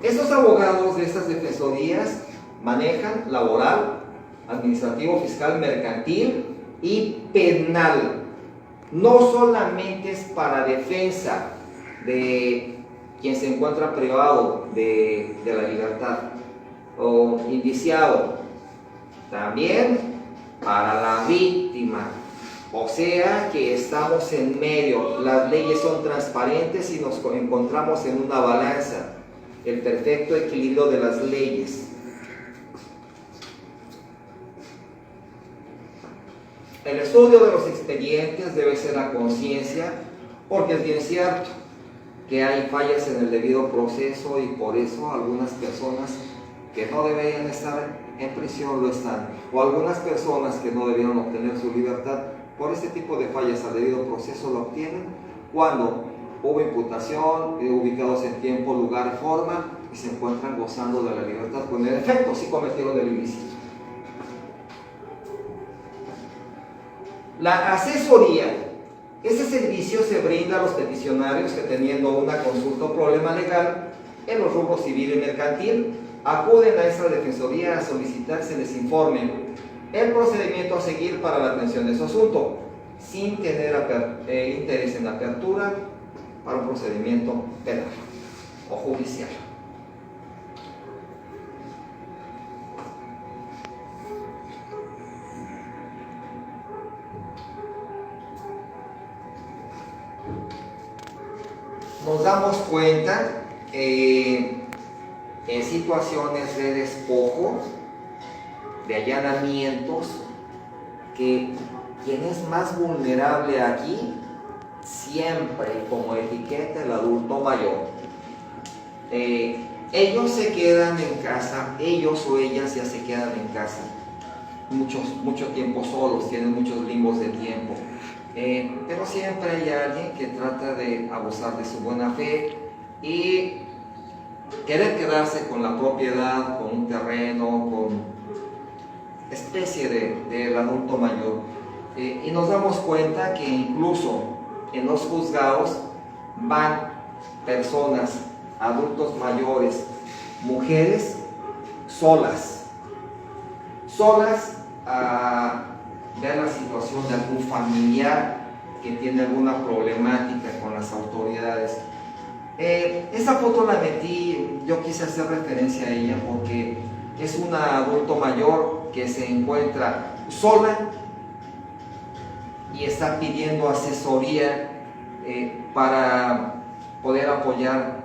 Estos abogados de estas defensorías manejan laboral, administrativo, fiscal, mercantil y penal. No solamente es para defensa de quien se encuentra privado de la libertad o indiciado, también para la víctima. O sea que estamos en medio, las leyes son transparentes y nos encontramos en una balanza, el perfecto equilibrio de las leyes. El estudio de los expedientes debe ser a conciencia, porque es bien cierto que hay fallas en el debido proceso y por eso algunas personas que no deberían estar en prisión lo están, o algunas personas que no debieron obtener su libertad por este tipo de fallas al debido proceso lo obtienen cuando hubo imputación, ubicados en tiempo, lugar, forma y se encuentran gozando de la libertad con el efecto si cometieron el ilícito. La asesoría. Este servicio se brinda a los peticionarios que, teniendo una consulta o problema legal en los rubros civil y mercantil, acuden a esta defensoría a solicitar se les informe el procedimiento a seguir para la atención de su asunto, sin tener interés en la apertura para un procedimiento penal o judicial. Nos damos cuenta en situaciones de despojo, de allanamientos, que quien es más vulnerable aquí, siempre como etiqueta el adulto mayor. Ellos se quedan en casa, ellos o ellas ya se quedan en casa mucho tiempo solos, tienen muchos limbos de tiempo. Pero siempre hay alguien que trata de abusar de su buena fe y querer quedarse con la propiedad, con un terreno, con especie del adulto mayor. Y nos damos cuenta que incluso en los juzgados van personas, adultos mayores, mujeres solas a ver la situación de algún familiar que tiene alguna problemática con las autoridades. Esa foto la metí, yo quise hacer referencia a ella porque es una adulto mayor que se encuentra sola y está pidiendo asesoría para poder apoyar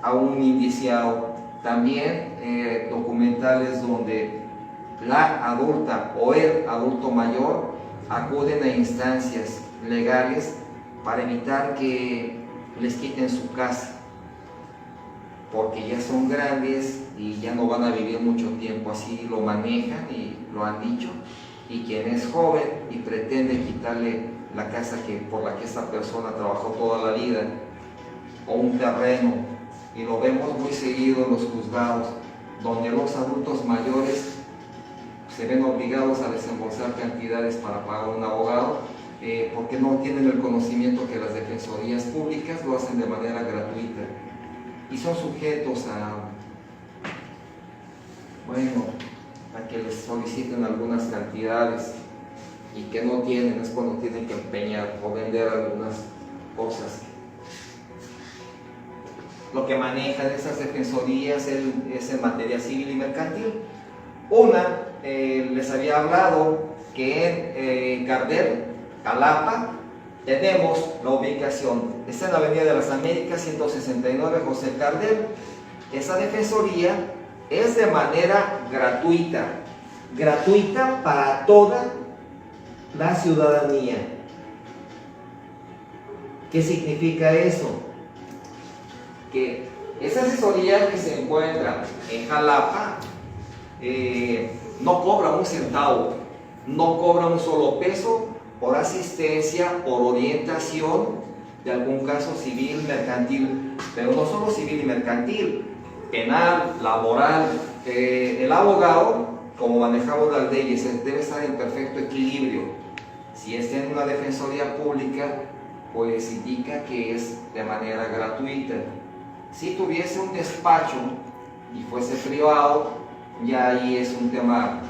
a un indiciado. También documentales donde la adulta o el adulto mayor acuden a instancias legales para evitar que les quiten su casa, porque ya son grandes y ya no van a vivir mucho tiempo, así lo manejan y lo han dicho. Y quien es joven y pretende quitarle la casa por la que esa persona trabajó toda la vida, o un terreno, y lo vemos muy seguido en los juzgados, donde los adultos mayores se ven obligados a desembolsar cantidades para pagar un abogado, porque no tienen el conocimiento que las defensorías públicas lo hacen de manera gratuita y son sujetos a que les soliciten algunas cantidades y que no tienen, es cuando tienen que empeñar o vender algunas cosas. Lo que manejan esas defensorías es en materia civil y mercantil. Una, les había hablado que en Gardel, Jalapa, tenemos la ubicación, está en la Avenida de las Américas, 169, José Gardel. Esa defensoría es de manera gratuita para toda la ciudadanía. ¿Qué significa eso? Que esa asesoría que se encuentra en Jalapa no cobra un centavo, no cobra un solo peso por asistencia, por orientación de algún caso civil, mercantil, pero no solo civil y mercantil, penal, laboral. El abogado, como manejamos las leyes, debe estar en perfecto equilibrio. Si está en una defensoría pública, pues indica que es de manera gratuita. Si tuviese un despacho y fuese privado, ya ahí es un tema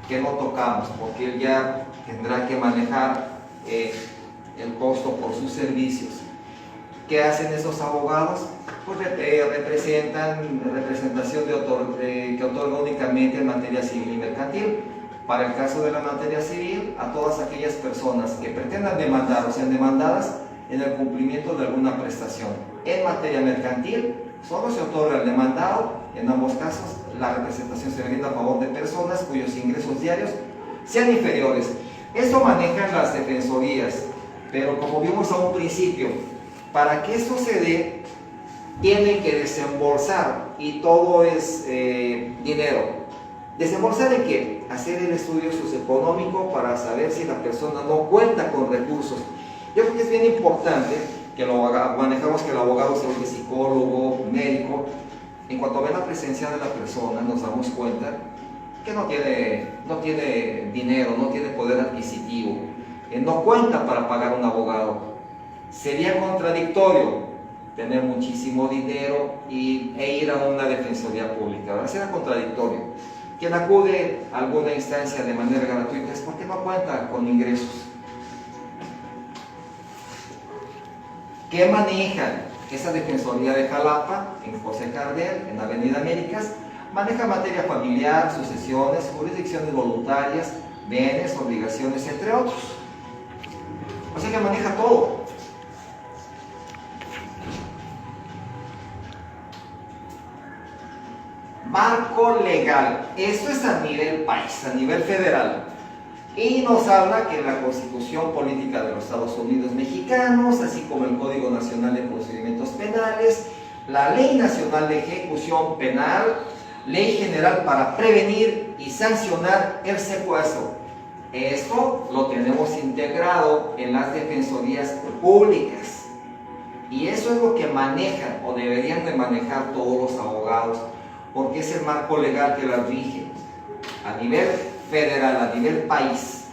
que no tocamos, porque él ya tendrá que manejar el costo por sus servicios. ¿Qué hacen esos abogados? Pues representan representación que otorga únicamente en materia civil y mercantil. Para el caso de la materia civil, a todas aquellas personas que pretendan demandar o sean demandadas en el cumplimiento de alguna prestación. En materia mercantil, solo se otorga al demandado, en ambos casos, la representación se brinda a favor de personas cuyos ingresos diarios sean inferiores. Esto manejan las defensorías, pero como vimos a un principio, para que esto se dé, tienen que desembolsar y todo es dinero. ¿Desembolsar en qué? Hacer el estudio socioeconómico para saber si la persona no cuenta con recursos. Yo creo que es bien importante que lo manejamos, que el abogado sea un psicólogo, médico. En cuanto ve la presencia de la persona, nos damos cuenta que no tiene dinero, no tiene poder adquisitivo, no cuenta para pagar un abogado. Sería contradictorio tener muchísimo dinero e ir a una defensoría pública, ¿verdad? Será contradictorio. Quien acude a alguna instancia de manera gratuita es porque no cuenta con ingresos. ¿Qué manejan? Esa defensoría de Jalapa, en José Gardel, en Avenida Américas, maneja materia familiar, sucesiones, jurisdicciones voluntarias, bienes, obligaciones, entre otros. O sea que maneja todo. Marco legal. Esto es a nivel país, a nivel federal. Y nos habla que la Constitución Política de los Estados Unidos Mexicanos, así como el Código Nacional de Procedimientos Penales, la Ley Nacional de Ejecución Penal, Ley General para prevenir y sancionar el secuestro. Esto lo tenemos integrado en las defensorías públicas. Y eso es lo que manejan o deberían de manejar todos los abogados, porque es el marco legal que las rige a nivel federal, a nivel país.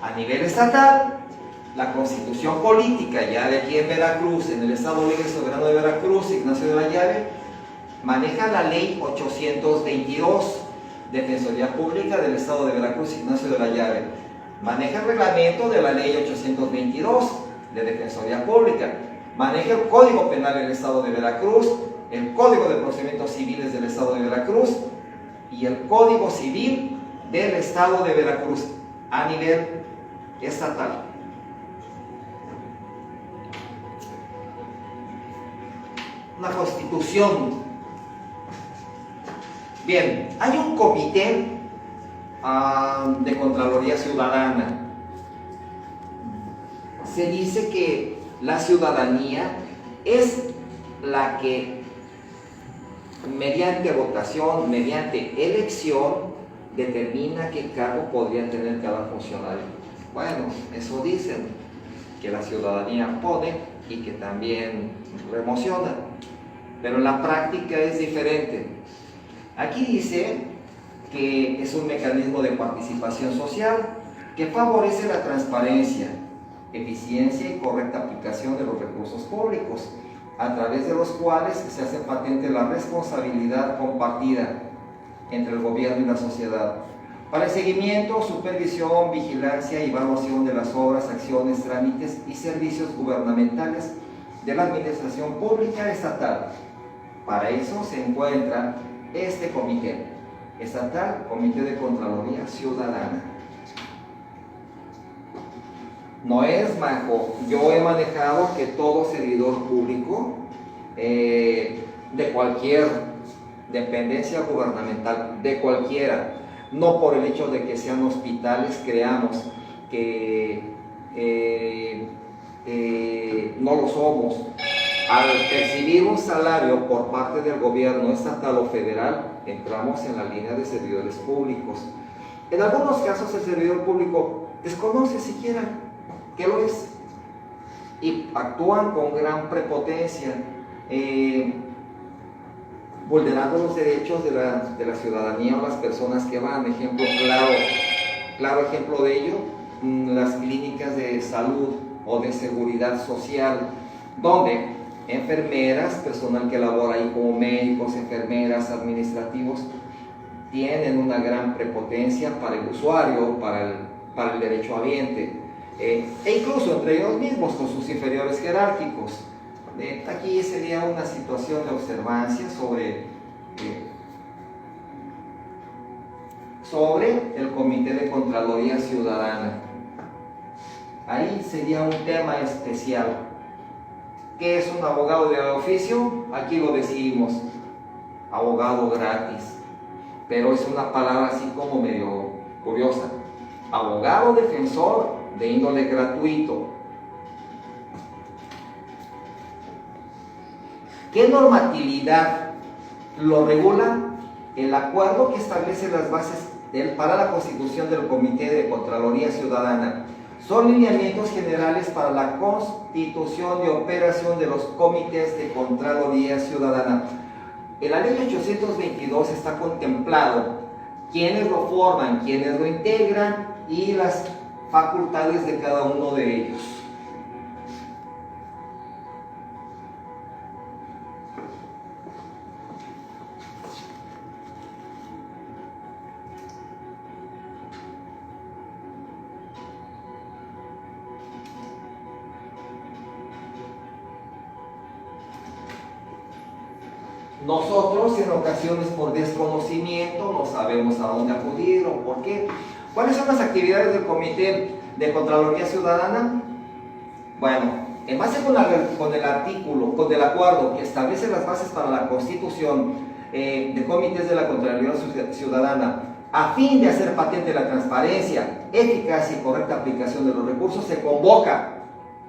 A nivel estatal, la Constitución Política, ya de aquí en Veracruz, en el Estado Libre y Soberano de Veracruz, Ignacio de la Llave, maneja la Ley 822, Defensoría Pública del Estado de Veracruz, Ignacio de la Llave. Maneja el reglamento de la Ley 822 de Defensoría Pública. Maneja el Código Penal del Estado de Veracruz, el Código de Procedimientos Civiles del Estado de Veracruz y el Código Civil del Estado de Veracruz a nivel estatal. Una constitución. Bien, hay un comité de Contraloría Ciudadana. Se dice que la ciudadanía es la que mediante votación, mediante elección, determina qué cargo podría tener cada funcionario. Bueno, eso dicen, que la ciudadanía pone y que también remociona. pero en la práctica es diferente. Aquí dice que es un mecanismo de participación social que favorece la transparencia, eficiencia y correcta aplicación de los recursos públicos, a través de los cuales se hace patente la responsabilidad compartida entre el gobierno y la sociedad para el seguimiento, supervisión, vigilancia y evaluación de las obras, acciones, trámites y servicios gubernamentales de la administración pública estatal. Para eso se encuentra este comité estatal, Comité de Contraloría Ciudadana. No es majo, yo he manejado que todo servidor público de cualquier dependencia gubernamental, de cualquiera, no por el hecho de que sean hospitales, creamos que no lo somos. Al percibir un salario por parte del gobierno estatal o federal, entramos en la línea de servidores públicos. En algunos casos el servidor público desconoce siquiera que lo es y actúan con gran prepotencia, vulnerando los derechos de la ciudadanía o las personas que van. Ejemplo claro ejemplo de ello, las clínicas de salud o de seguridad social, donde enfermeras, personal que labora ahí como médicos, enfermeras, administrativos, tienen una gran prepotencia para el usuario, para el derechohabiente, e incluso entre ellos mismos con sus inferiores jerárquicos. Aquí sería una situación de observancia sobre el Comité de Contraloría Ciudadana. Ahí sería un tema especial. ¿Qué es un abogado de oficio? Aquí lo decimos, abogado gratis, pero es una palabra así como medio curiosa. Abogado defensor de índole gratuito. ¿Qué normatividad lo regula? El acuerdo que establece las bases para la constitución del Comité de Contraloría Ciudadana. Son lineamientos generales para la constitución y operación de los comités de Contraloría Ciudadana. En la ley 822 está contemplado quiénes lo forman, quiénes lo integran y las facultades de cada uno de ellos. Nosotros en ocasiones por desconocimiento no sabemos a dónde acudir o por qué. ¿Cuáles son las actividades del Comité de Contraloría Ciudadana? Bueno, en base con el acuerdo que establece las bases para la constitución de comités de la Contraloría Ciudadana, a fin de hacer patente la transparencia, eficacia y correcta aplicación de los recursos, se convoca,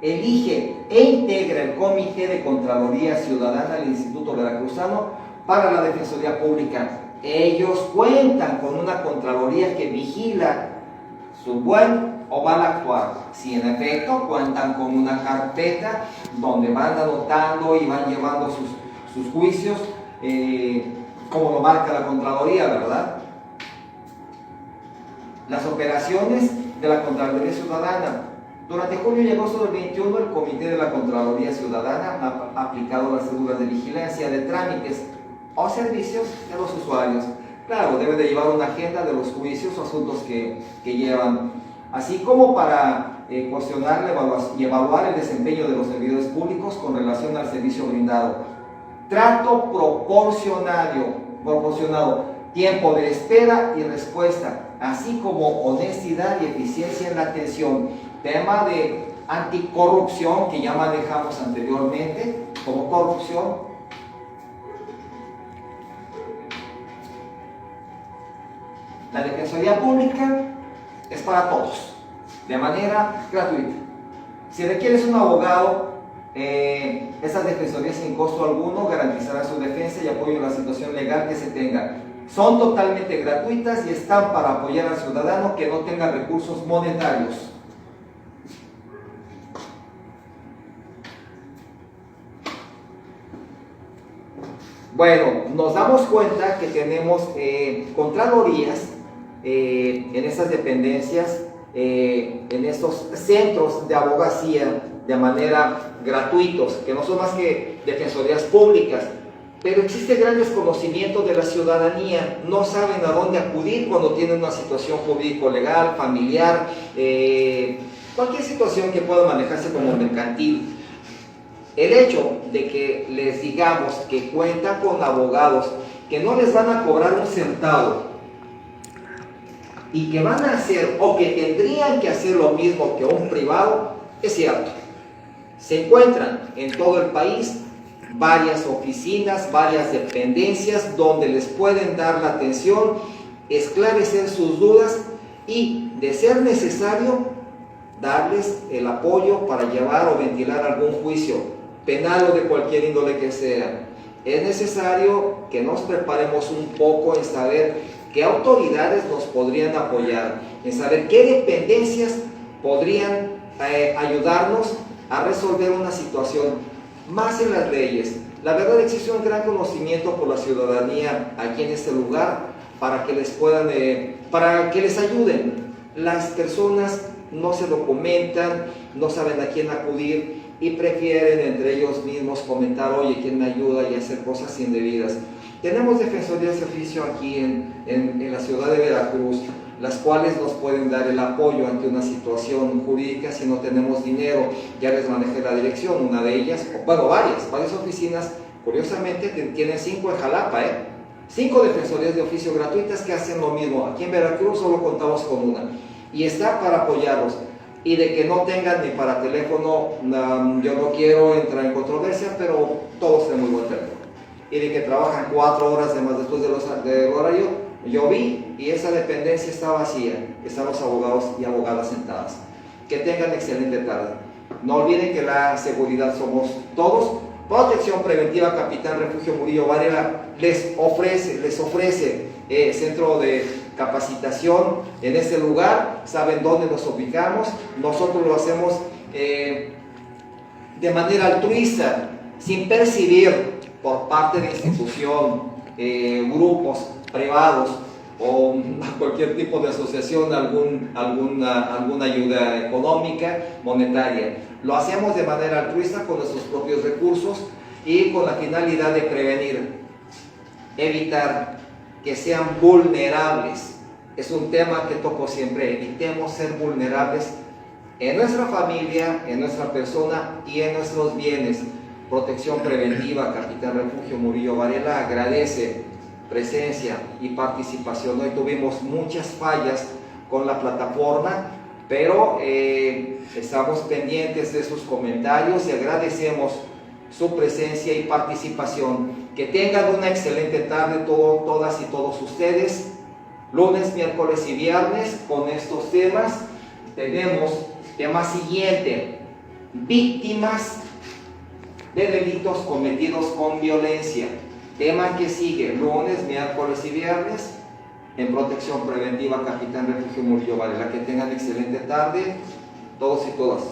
elige e integra el Comité de Contraloría Ciudadana del Instituto Veracruzano para la Defensoría Pública. Ellos cuentan con una Contraloría que vigila su buen o mal actuar. Si en efecto cuentan con una carpeta donde van anotando y van llevando sus juicios, como lo marca la Contraloría, ¿verdad? Las operaciones de la Contraloría Ciudadana. Durante julio y agosto del 21, el Comité de la Contraloría Ciudadana ha aplicado las cédulas de vigilancia de trámites o servicios de los usuarios. Claro, debe de llevar una agenda de los juicios o asuntos que llevan, así como para cuestionar y evaluar el desempeño de los servidores públicos con relación al servicio brindado. Trato proporcionado, tiempo de espera y respuesta, así como honestidad y eficiencia en la atención. Tema de anticorrupción que ya manejamos anteriormente como corrupción. La Defensoría Pública es para todos, de manera gratuita. Si requieres un abogado, esas defensorías sin costo alguno garantizarán su defensa y apoyo en la situación legal que se tenga. Son totalmente gratuitas y están para apoyar al ciudadano que no tenga recursos monetarios. Bueno, nos damos cuenta que tenemos contralorías en estas dependencias, en estos centros de abogacía de manera gratuitos, que no son más que defensorías públicas, pero existe gran desconocimiento de la ciudadanía, no saben a dónde acudir cuando tienen una situación jurídico-legal, familiar, cualquier situación que pueda manejarse como mercantil. El hecho de que les digamos que cuentan con abogados que no les van a cobrar un centavo y que van a hacer o que tendrían que hacer lo mismo que un privado, es cierto. Se encuentran en todo el país varias oficinas, varias dependencias donde les pueden dar la atención, esclarecer sus dudas y, de ser necesario, darles el apoyo para llevar o ventilar algún juicio penal o de cualquier índole que sea. Es necesario que nos preparemos un poco en saber qué autoridades nos podrían apoyar, en saber qué dependencias podrían ayudarnos a resolver una situación, más en las leyes. La verdad, existe un gran conocimiento por la ciudadanía aquí en este lugar para que les puedan, para que les ayuden. Las personas no se documentan, no saben a quién acudir y prefieren entre ellos mismos comentar: oye, ¿quién me ayuda? Y hacer cosas indebidas. Tenemos defensorías de oficio aquí en la ciudad de Veracruz, las cuales nos pueden dar el apoyo ante una situación jurídica si no tenemos dinero. Ya les manejé la dirección, una de ellas, bueno, varias oficinas, curiosamente tienen 5 en Jalapa, 5 defensorías de oficio gratuitas que hacen lo mismo. Aquí en Veracruz solo contamos con una, y está para apoyarlos. Y de que no tengan ni para teléfono, yo no quiero entrar en controversia, pero todos tienen muy buen teléfono. Y de que trabajan 4 horas además después del horario, yo vi, y esa dependencia está vacía, están los abogados y abogadas sentadas. Que tengan excelente tarde. No olviden que la seguridad somos todos. Protección Preventiva Capitán Refugio Murillo Varela les ofrece centro de capacitación en este lugar. Saben dónde nos ubicamos. Nosotros lo hacemos de manera altruista, sin percibir por parte de institución, grupos privados o cualquier tipo de asociación alguna ayuda económica, monetaria. Lo hacemos de manera altruista con nuestros propios recursos y con la finalidad de prevenir, evitar que sean vulnerables. Es un tema que toco siempre: evitemos ser vulnerables en nuestra familia, en nuestra persona y en nuestros bienes. Protección Preventiva Capitán Refugio Murillo Varela agradece presencia y participación. Hoy tuvimos muchas fallas con la plataforma, pero estamos pendientes de sus comentarios y agradecemos su presencia y participación. Que tengan una excelente tarde todas y todos ustedes. Lunes, miércoles y viernes con estos temas. Tenemos tema siguiente: víctimas de delitos cometidos con violencia. Tema que sigue lunes, miércoles y viernes en Protección Preventiva Capitán Refugio Murillo Varela. Que tengan excelente tarde todos y todas.